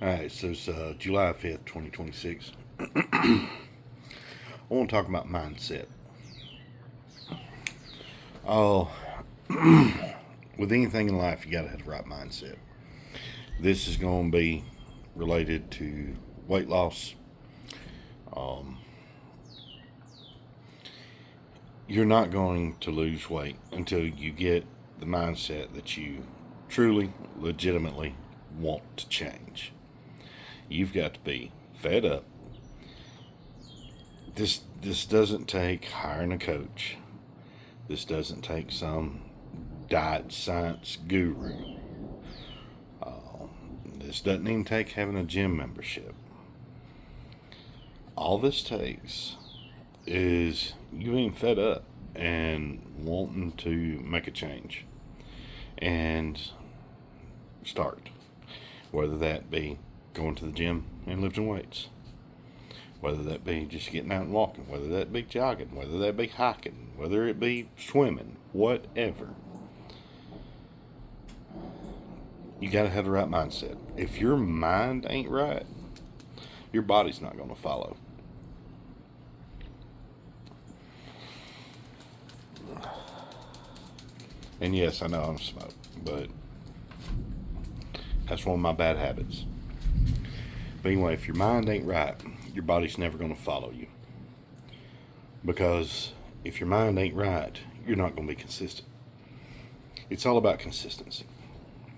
Alright, so it's July 5th, 2026. I want to talk about mindset. Oh, with anything in life, you got to have the right mindset. This is going to be related to weight loss. Um, you're not going to lose weight until you get the mindset that you truly, legitimately want to change. You've got to be fed up. This doesn't take hiring a coach. This doesn't take some diet science guru. This doesn't even take having a gym membership. All this takes is you being fed up and wanting to make a change and start. Whether that be going to the gym and lifting weights, whether that be just getting out and walking, whether that be jogging, whether that be hiking, whether it be swimming, whatever. You got to have the right mindset. If your mind ain't right, your body's not going to follow. And yes, I know I'm smoke, but that's one of my bad habits. But anyway, if your mind ain't right, your body's never going to follow you. Because if your mind ain't right, you're not going to be consistent. It's all about consistency.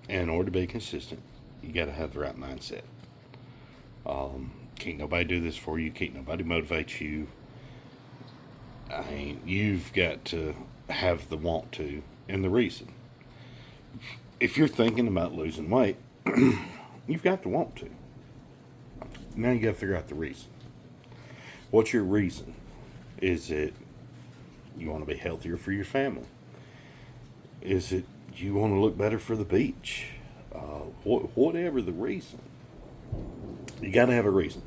And in order to be consistent, you got to have the right mindset. Can't nobody do this for you. Can't nobody motivate you. You've got to have the want to and the reason. If you're thinking about losing weight, you've got to want to. Now you got to figure out the reason. What's your reason? Is it you want to be healthier for your family? Is it you want to look better for the beach? Whatever the reason, you got to have a reason.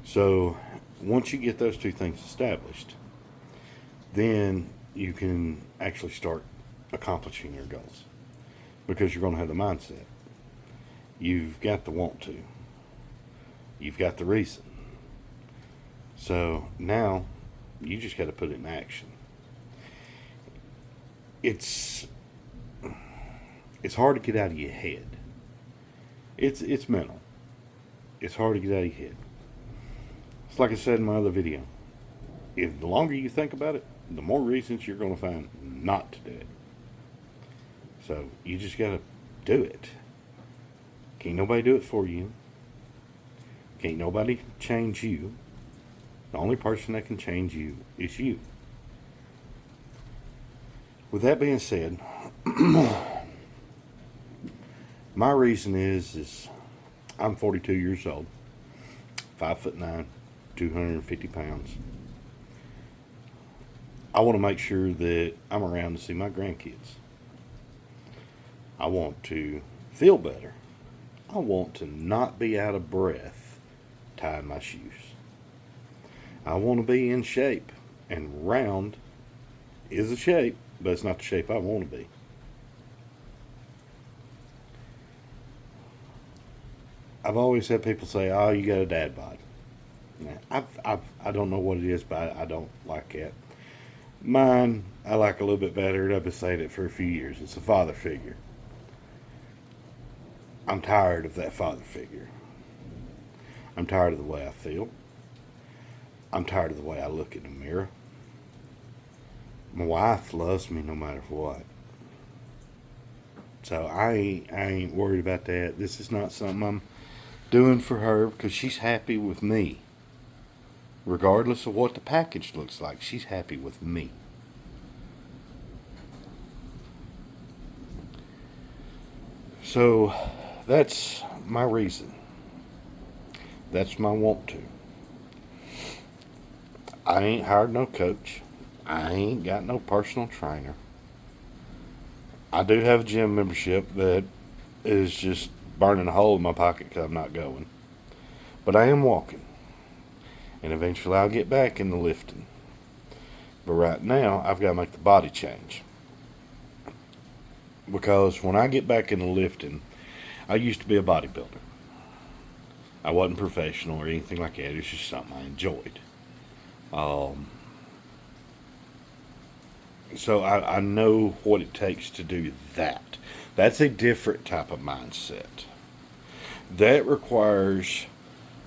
So once you get those two things established, then you can actually start accomplishing your goals because you're going to have the mindset. You've got the want to. You've got the reason. So now you just got to put it in action. It's hard to get out of your head. It's mental. It's hard to get out of your head. It's like I said in my other video. If the longer you think about it, the more reasons you're going to find not to do it. So you just got to do it. Can't nobody do it for you. Can't nobody change you. The only person that can change you is you. With that being said, my reason is I'm 42 years old, 5'9", 250 pounds. I want to make sure that I'm around to see my grandkids. I want to feel better. I want to not be out of breath tying my shoes. I want to be in shape, and round is a shape, but it's not the shape I want to be. I've always had people say, "Oh, you got a dad bod." I don't know what it is, but I don't like it. Mine, I like a little bit better, and I've been saying it for a few years. It's a father figure. I'm tired of that father figure. I'm tired of the way I feel. I'm tired of the way I look in the mirror. My wife loves me no matter what. So I ain't worried about that. This is not something I'm doing for her because she's happy with me. Regardless of what the package looks like, she's happy with me. So that's my reason. That's my want to. I ain't hired no coach. I ain't got no personal trainer. I do have a gym membership that is just burning a hole in my pocket because I'm not going. But I am walking. And eventually I'll get back into lifting. But right now, I've got to make the body change. Because when I get back into lifting, I used to be a bodybuilder. I wasn't professional or anything like that. It was just something I enjoyed. Um, so I know what it takes to do that. That's a different type of mindset. That requires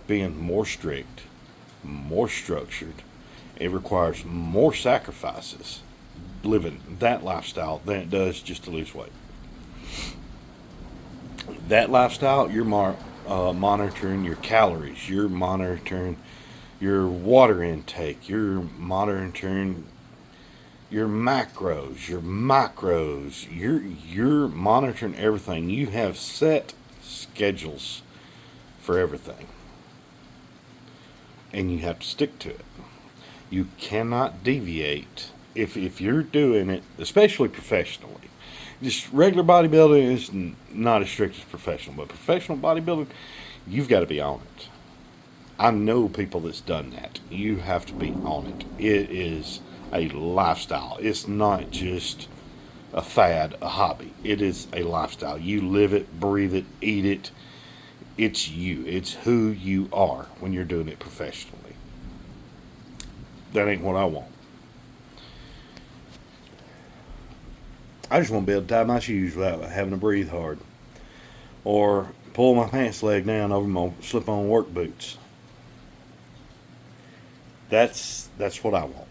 being more strict, more structured. It requires more sacrifices living that lifestyle than it does just to lose weight. That lifestyle, you're monitoring your calories, you're monitoring your water intake, you're monitoring your macros, your micros, you're monitoring everything. You have set schedules for everything, and you have to stick to it. You cannot deviate if you're doing it, especially professionally. Just regular bodybuilding is not as strict as professional, but professional bodybuilding, you've got to be on it. I know people that's done that. You have to be on it. It is a lifestyle. It's not just a fad, a hobby. It is a lifestyle. You live it, breathe it, eat it. It's you. It's who you are when you're doing it professionally. That ain't what I want. I just want to be able to tie my shoes without having to breathe hard. Or pull my pants leg down over my slip-on work boots. That's what I want.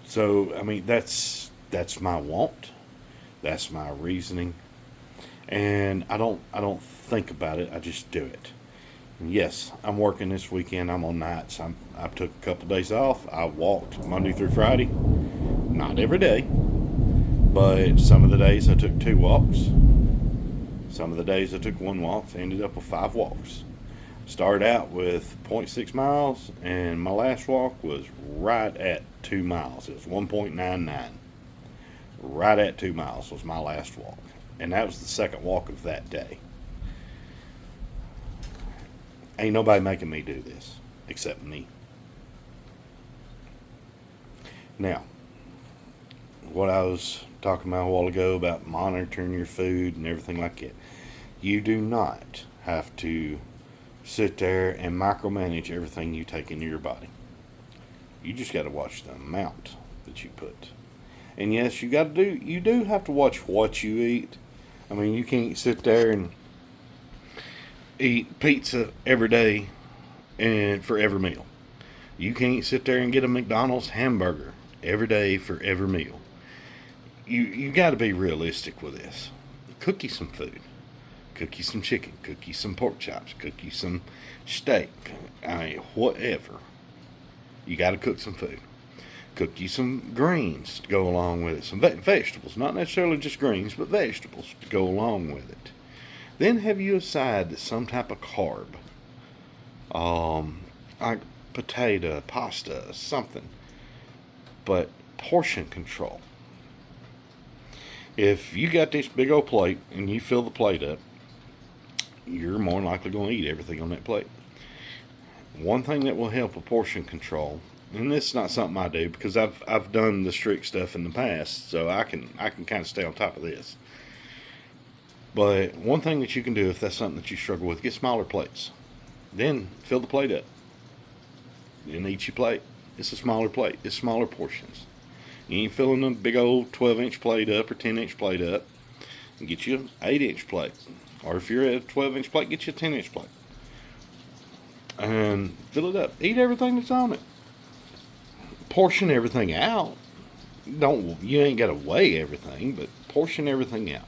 So I mean that's my want. That's my reasoning. And I don't think about it. I just do it. And yes, I'm working this weekend. I'm on nights. I took a couple days off. I walked Monday through Friday. Not every day, but some of the days I took 2 walks. Some of the days I took 1 walk. Ended up with 5 walks. Started out with 0.6 miles, and my last walk was right at 2 miles. It was 1.99. Right at 2 miles was my last walk. And that was the second walk of that day. Ain't nobody making me do this except me. Now, what I was talking about a while ago about monitoring your food and everything like that, you do not have to sit there and micromanage everything you take into your body. You just got to watch the amount that you put. And yes, you do have to watch what you eat. I mean, you can't sit there and eat pizza every day and for every meal. You can't sit there and get a McDonald's hamburger every day for every meal. You got to be realistic with this. Cook you some food. Cook you some chicken. Cook you some pork chops. Cook you some steak. I mean, whatever. You got to cook some food. Cook you some greens to go along with it. Some vegetables. Not necessarily just greens, but vegetables to go along with it. Then have you aside some type of carb. Like potato, pasta, something. But portion control. If you got this big old plate and you fill the plate up, you're more than likely going to eat everything on that plate. One thing that will help with portion control, and this is not something I do because I've done the strict stuff in the past, so I can kind of stay on top of this. But one thing that you can do if that's something that you struggle with, get smaller plates. Then fill the plate up. Then eat your plate. It's a smaller plate. It's smaller portions. You ain't filling a big old 12-inch plate up or 10-inch plate up. And get you an 8-inch plate. Or if you're at a 12-inch plate, get you a 10-inch plate. And fill it up. Eat everything that's on it. Portion everything out. You ain't got to weigh everything, but portion everything out.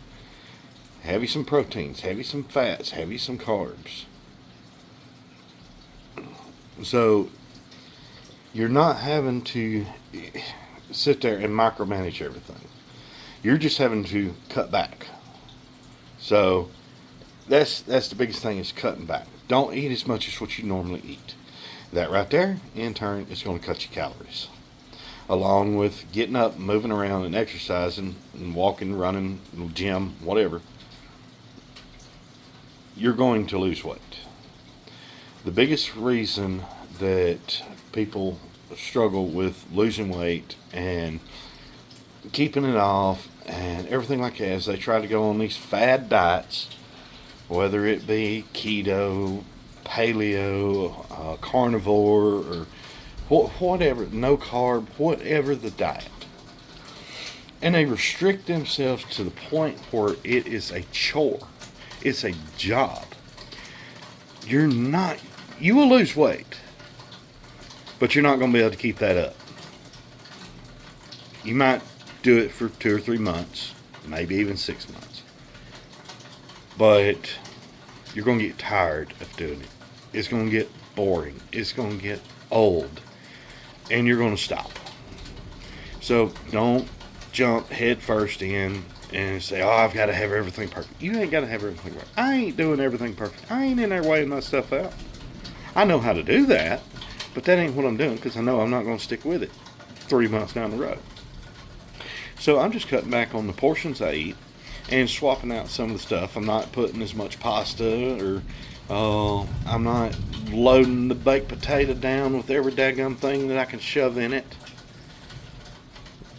Have you some proteins. Have you some fats. Have you some carbs. So you're not having to sit there and micromanage everything. You're just having to cut back. So that's the biggest thing is cutting back. Don't eat as much as what you normally eat. That right there, in turn, is going to cut your calories. Along with getting up, moving around, and exercising, and walking, running, gym, whatever, you're going to lose weight. The biggest reason that people struggle with losing weight and keeping it off and everything like that is they try to go on these fad diets whether it be keto, paleo, carnivore, or whatever, no carb, whatever the diet. And they restrict themselves to the point where it is a chore. It's a job. You will lose weight, but you're not going to be able to keep that up. You might do it for 2 or 3 months, maybe even 6 months. But you're going to get tired of doing it. It's going to get boring. It's going to get old. And you're going to stop. So don't jump head first in and say, oh, I've got to have everything perfect. You ain't got to have everything perfect. I ain't doing everything perfect. I ain't in there weighing my stuff out. I know how to do that, but that ain't what I'm doing because I know I'm not going to stick with it 3 months down the road. So I'm just cutting back on the portions I eat and swapping out some of the stuff. I'm not putting as much pasta, or I'm not loading the baked potato down with every daggum thing that I can shove in it.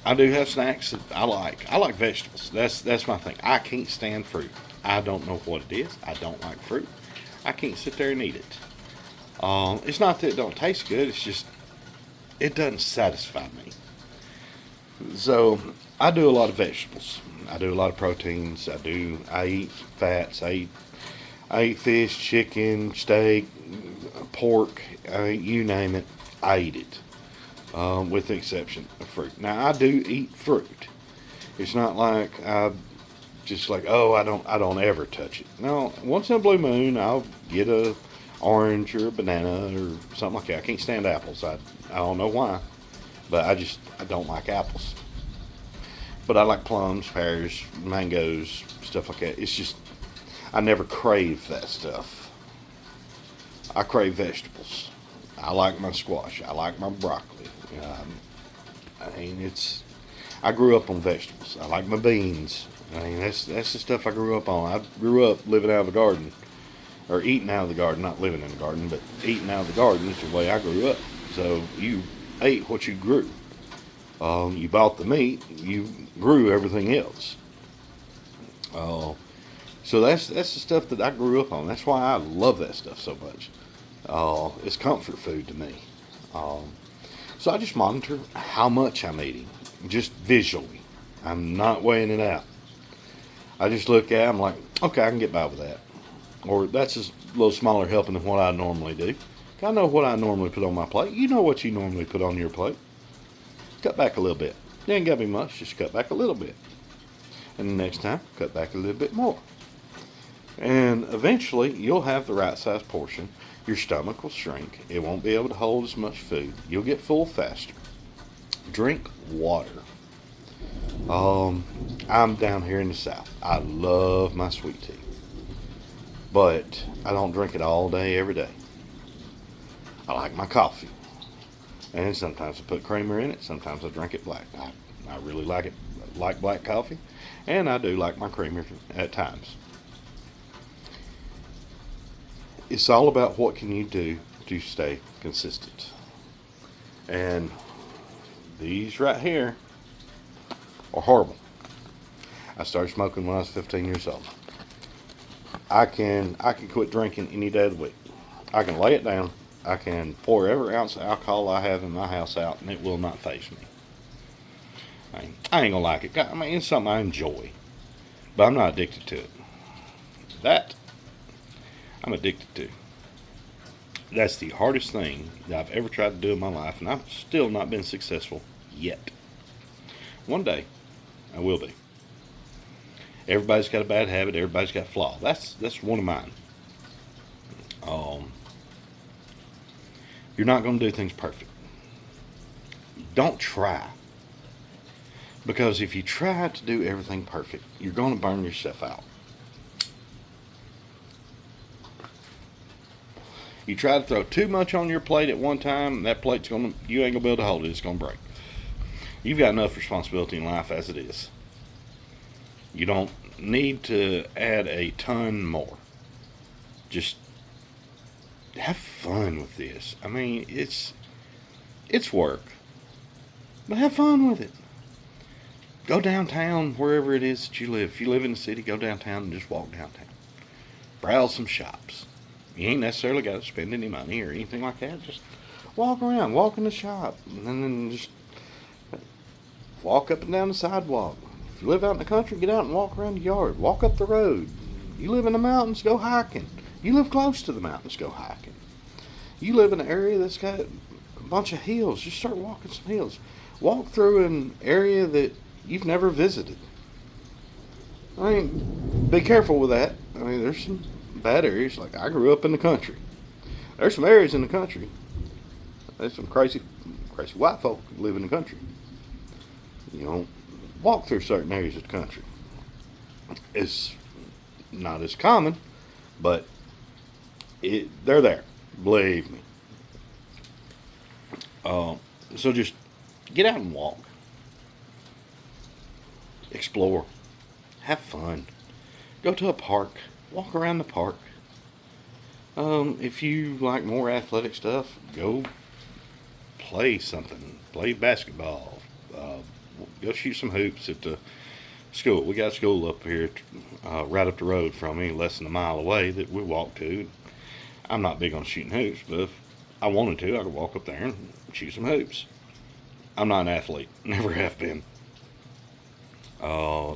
I do have snacks that I like. I like vegetables. That's my thing. I can't stand fruit. I don't know what it is. I don't like fruit. I can't sit there and eat it. It's not that it don't taste good. It's just it doesn't satisfy me. So I do a lot of vegetables. I do a lot of proteins. I eat fats. I eat fish, chicken, steak, pork. You name it, I eat it. With the exception of fruit. Now I do eat fruit. It's not like I just like, oh, I don't ever touch it. No, once in a blue moon I'll get a orange or a banana or something like that. I can't stand apples. I don't know why, but I don't like apples. But I like plums, pears, mangoes, stuff like that. It's just I never crave that stuff. I crave vegetables. I like my squash. I like my broccoli. I grew up on vegetables. I like my beans. That's the stuff I grew up on. I grew up living out of the garden, or eating out of the garden, not living in the garden, but eating out of the garden is the way I grew up. So you ate what you grew. You bought the meat. You grew everything else. So that's the stuff that I grew up on. That's why I love that stuff so much. It's comfort food to me. So I just monitor how much I'm eating, just visually. I'm not weighing it out. I just look at it, I'm like, okay, I can get by with that. Or that's a little smaller helping than what I normally do. I know what I normally put on my plate. You know what you normally put on your plate. Cut back a little bit. It ain't got to be much, just cut back a little bit. And the next time, cut back a little bit more. And eventually, you'll have the right size portion. Your stomach will shrink. It won't be able to hold as much food. You'll get full faster. Drink water. I'm down here in the South. I love my sweet tea. But I don't drink it all day, every day. I like my coffee. And sometimes I put creamer in it. Sometimes I drink it black. I really like black coffee. And I do like my creamer at times. It's all about what can you do to stay consistent. And these right here are horrible. I started smoking when I was 15 years old. I can quit drinking any day of the week. I can lay it down. I can pour every ounce of alcohol I have in my house out, and it will not faze me. I ain't gonna like it. It's something I enjoy, but I'm not addicted to it. That I'm addicted to. That's the hardest thing that I've ever tried to do in my life, and I've still not been successful yet. One day, I will be. Everybody's got a bad habit. Everybody's got a flaw. That's one of mine. You're not going to do things perfect. Don't try. Because if you try to do everything perfect, you're going to burn yourself out. You try to throw too much on your plate at one time, that plate's you ain't gonna be able to hold it. It's gonna break. You've got enough responsibility in life as it is. You don't need to add a ton more. Just have fun with this. It's work, but have fun with it. Go downtown wherever it is that you live. If you live in the city, go downtown and just walk downtown. browse some shops. You ain't necessarily got to spend any money or anything like that. Just walk around, walk in the shop, and then just walk up and down the sidewalk. If you live out in the country, get out and walk around the yard. Walk up the road. You live in the mountains, go hiking. You live close to the mountains, go hiking. You live in an area that's got a bunch of hills, just start walking some hills. Walk through an area that you've never visited. I mean, be careful with that. I mean, there's some bad areas. Like, I grew up in the country. There's some areas in the country. There's some crazy white folk who live in the country. You know, walk through certain areas of the country. It's not as common, but they're there. Believe me. So just get out and walk. Explore. Have fun. Go to a park. Walk around the park. If you like more athletic stuff, go play something. Play basketball. Go shoot some hoops at the school. We got a school up here, right up the road from me, less than a mile away, that we walk to. I'm not big on shooting hoops, but if I wanted to, I could walk up there and shoot some hoops. I'm not an athlete. Never have been.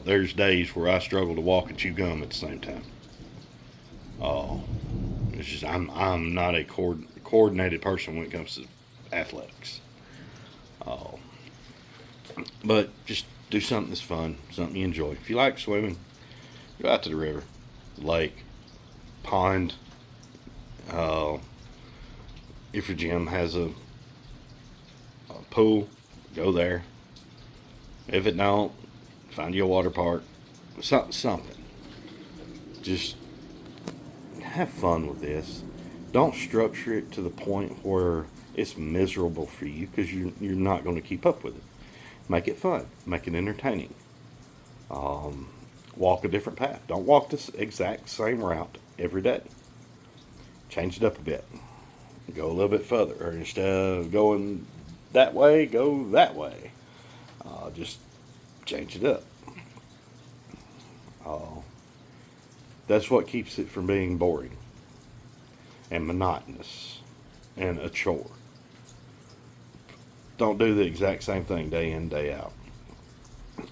There's days where I struggle to walk and chew gum at the same time. It's just I'm not a coordinated person when it comes to athletics. But just do something that's fun, something you enjoy. If you like swimming, go out to the river, lake, pond. If your gym has a pool, go there. If it don't, find you a water park. Something. Just have fun with this. Don't structure it to the point where it's miserable for you, because you're not going to keep up with it. Make it fun. Make it entertaining. Walk a different path. Don't walk this exact same route every day. Change it up a bit. Go a little bit further. Or instead of going that way, go that way. Just change it up. That's what keeps it from being boring and monotonous and a chore. Don't do the exact same thing day in, day out.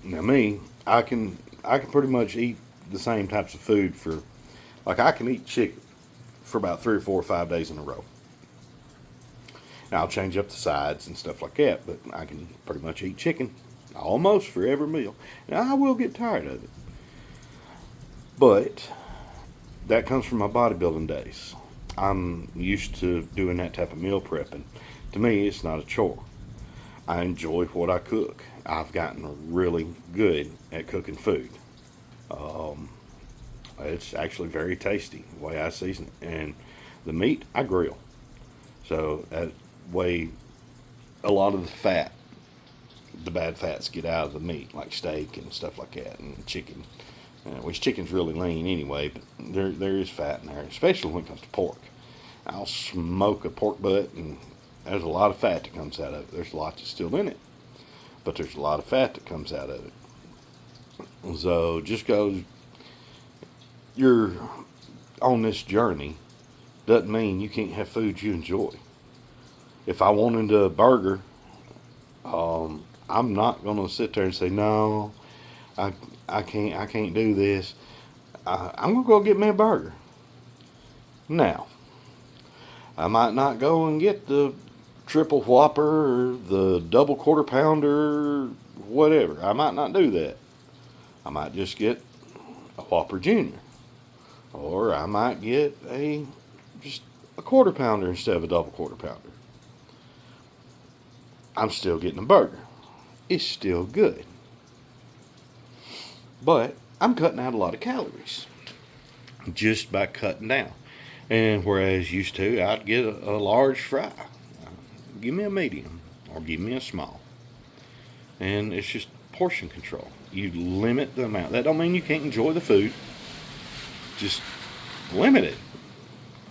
Now me, I can pretty much eat the same types of food I can eat chicken for about 3 or 4 or 5 days in a row. Now I'll change up the sides and stuff like that, but I can pretty much eat chicken almost for every meal. Now I will get tired of it, but that comes from my bodybuilding days. I'm used to doing that type of meal prepping. To me, it's not a chore. I enjoy what I cook. I've gotten really good at cooking food. It's actually very tasty the way I season it. And the meat, I grill. So that way, a lot of the bad fats get out of the meat, like steak and stuff like that, and chicken. Which chicken's really lean anyway, but there is fat in there, especially when it comes to pork. I'll smoke a pork butt, and there's a lot of fat that comes out of it. There's a lot that's still in it, but there's a lot of fat that comes out of it. So just because you're on this journey doesn't mean you can't have food you enjoy. If I wanted a burger, I'm not going to sit there and say, no, I can't do this. I'm going to go get me a burger. Now, I might not go and get the triple whopper or the double quarter pounder, whatever. I might not do that. I might just get a Whopper Junior. Or I might get just a quarter pounder instead of a double quarter pounder. I'm still getting a burger. It's still good. But I'm cutting out a lot of calories just by cutting down. And whereas used to, I'd get a large fry. Give me a medium or give me a small. And it's just portion control. You limit the amount. That don't mean you can't enjoy the food. Just limit it.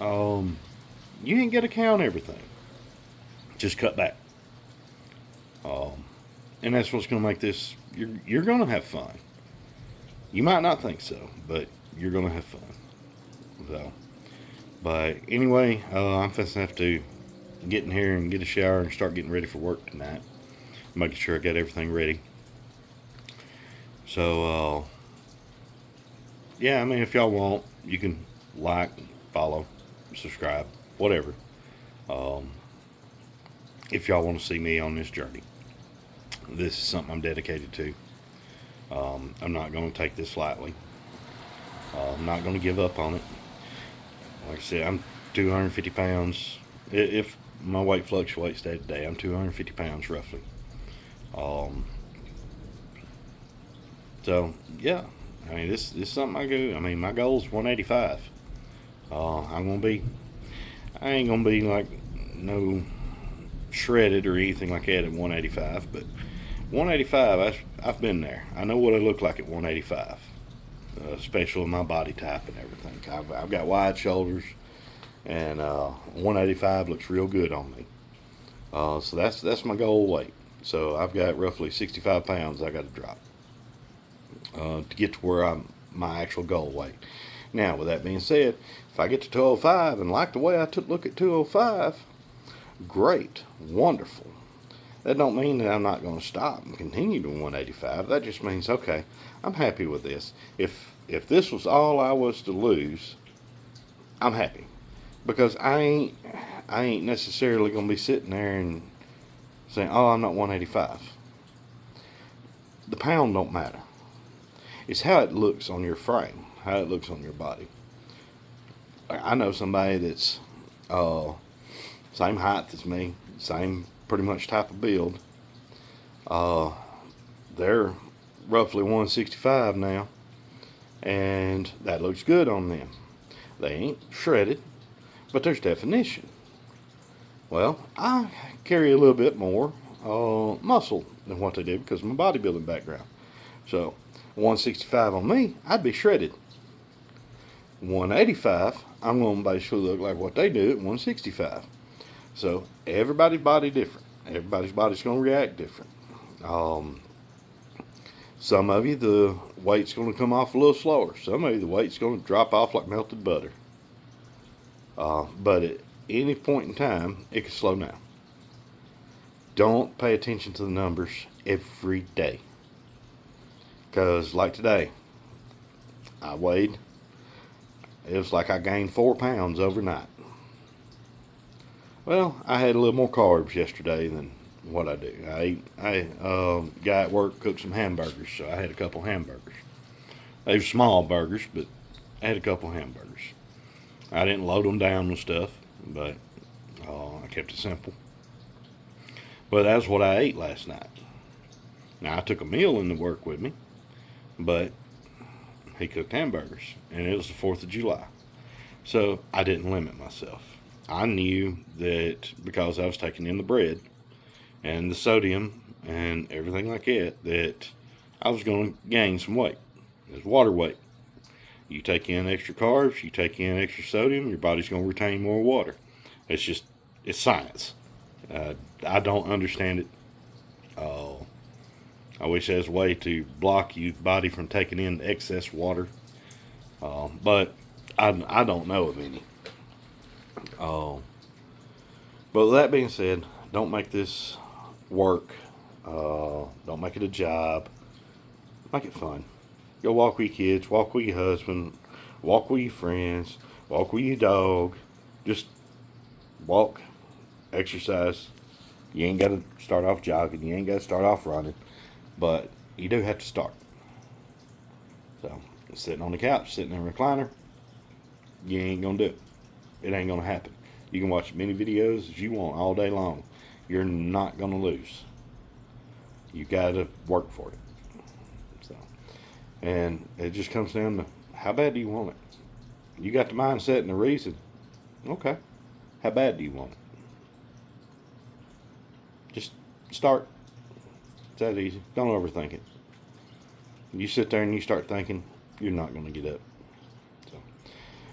You ain't got to count everything. Just cut back. And that's what's going to make this. You're going to have fun. You might not think so, but you're going to have fun. So, but anyway, I'm supposed to have to get in here and get a shower and start getting ready for work tonight. Making sure I got everything ready. So, yeah, I mean, if y'all want, you can like, follow, subscribe, whatever. Um, if y'all want to see me on this journey, this is something I'm dedicated to. I'm not going to take this lightly. I'm not going to give up on it. Like I said, I'm 250 pounds. If my weight fluctuates day to day, I'm 250 pounds roughly. Um, so yeah, I mean this is something I do. I mean my goal is 185. I'm gonna be. I ain't gonna be like no shredded or anything like that at 185, but 185, I've been there. I know what I look like at 185, especially with my body type and everything. I've got wide shoulders, and 185 looks real good on me. So that's my goal weight. So I've got roughly 65 pounds I got to drop to get to where I'm my actual goal weight. Now, with that being said, if I get to 205 and like the way I look at 205, great, wonderful. That don't mean that I'm not going to stop and continue to 185. That just means, okay, I'm happy with this. If this was all I was to lose, I'm happy, because I ain't necessarily going to be sitting there and saying, oh, I'm not 185. The pound don't matter. It's how it looks on your frame, how it looks on your body. I know somebody that's same height as me, same pretty much type of build. They're roughly 165 now, and that looks good on them. They ain't shredded, but there's definition. Well, I carry a little bit more muscle than what they do because of my bodybuilding background. So 165 on me, I'd be shredded. 185, I'm going to basically look like what they do at 165. So everybody's body different. Everybody's body's going to react different. Some of you, the weight's going to come off a little slower. Some of you, the weight's going to drop off like melted butter. But at any point in time, it can slow down. Don't pay attention to the numbers every day. Because like today, I weighed. It was like I gained 4 pounds overnight. Well, I had a little more carbs yesterday than what I do. Guy at work cooked some hamburgers, so I had a couple hamburgers. They were small burgers, but I had a couple hamburgers. I didn't load them down with stuff, but I kept it simple. But that's what I ate last night. Now, I took a meal into work with me, but he cooked hamburgers, and it was the 4th of July. So I didn't limit myself. I knew that because I was taking in the bread and the sodium and everything like that I was going to gain some weight. It's water weight. You take in extra carbs, you take in extra sodium, your body's going to retain more water. It's science. I don't understand it. I wish there was a way to block your body from taking in excess water. But I don't know of any. But with that being said, don't make this work. Don't make it a job. Make it fun. Go walk with your kids, walk with your husband, walk with your friends, walk with your dog. Just walk, exercise. You ain't got to start off jogging. You ain't got to start off running. But you do have to start. So, sitting on the couch, sitting in a recliner, you ain't going to do it. It ain't going to happen. You can watch as many videos as you want all day long. You're not going to lose. You got to work for it. So, and it just comes down to how bad do you want it? You got the mindset and the reason. Okay. How bad do you want it? Just start. It's that easy. Don't overthink it. You sit there and you start thinking, you're not going to get up. So,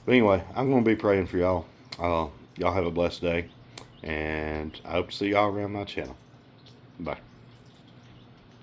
but anyway, I'm going to be praying for y'all. Y'all have a blessed day, and I hope to see y'all around my channel. Bye.